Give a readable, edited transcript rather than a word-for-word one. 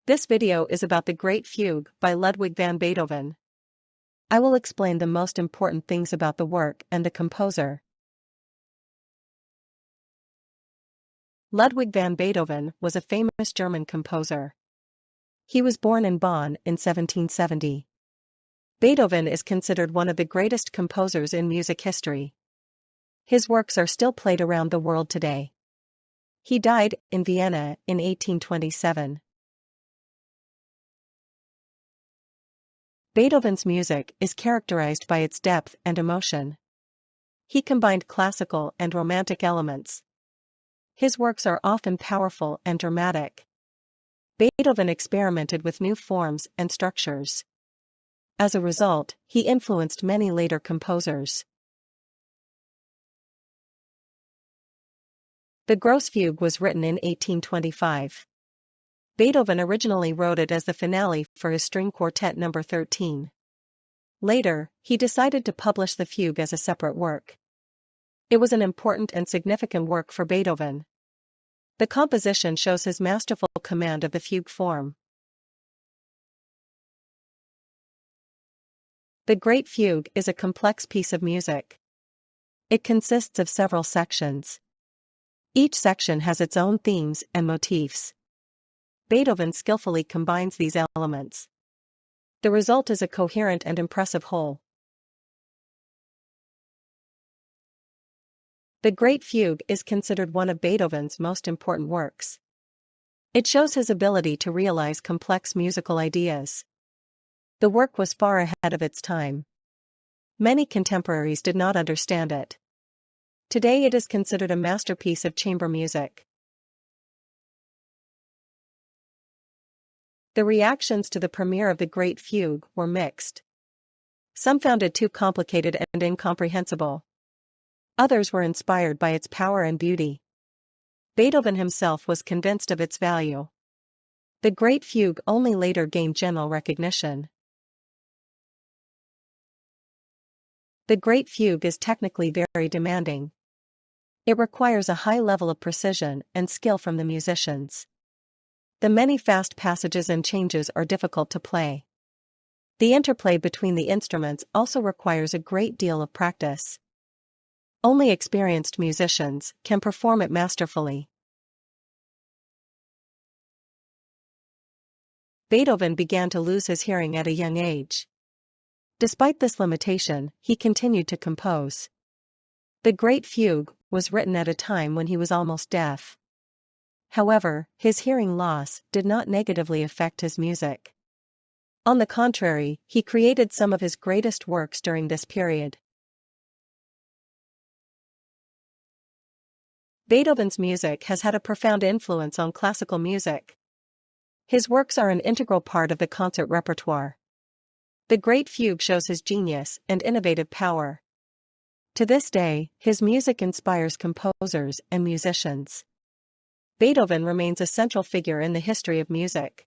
This video is about the Great Fugue by Ludwig van Beethoven. I will explain the most important things about the work and the composer. Ludwig van Beethoven was a famous German composer. He was born in Bonn in 1770. Beethoven is considered one of the greatest composers in music history. His works are still played around the world today. He died in Vienna in 1827. Beethoven's music is characterized by its depth and emotion. He combined classical and romantic elements. His works are often powerful and dramatic. Beethoven experimented with new forms and structures. As a result, he influenced many later composers. The Grosse Fugue was written in 1825. Beethoven originally wrote it as the finale for his string quartet No. 13. Later, he decided to publish the fugue as a separate work. It was an important and significant work for Beethoven. The composition shows his masterful command of the fugue form. The Great Fugue is a complex piece of music. It consists of several sections. Each section has its own themes and motifs. Beethoven skillfully combines these elements. The result is a coherent and impressive whole. The Great Fugue is considered one of Beethoven's most important works. It shows his ability to realize complex musical ideas. The work was far ahead of its time. Many contemporaries did not understand it. Today it is considered a masterpiece of chamber music. The reactions to the premiere of the Great Fugue were mixed. Some found it too complicated and incomprehensible. Others were inspired by its power and beauty. Beethoven himself was convinced of its value. The Great Fugue only later gained general recognition. The Great Fugue is technically very demanding. It requires a high level of precision and skill from the musicians. The many fast passages and changes are difficult to play. The interplay between the instruments also requires a great deal of practice. Only experienced musicians can perform it masterfully. Beethoven began to lose his hearing at a young age. Despite this limitation, he continued to compose. The Great Fugue was written at a time when he was almost deaf. However, his hearing loss did not negatively affect his music. On the contrary, he created some of his greatest works during this period. Beethoven's music has had a profound influence on classical music. His works are an integral part of the concert repertoire. The Great Fugue shows his genius and innovative power. To this day, his music inspires composers and musicians. Beethoven remains a central figure in the history of music.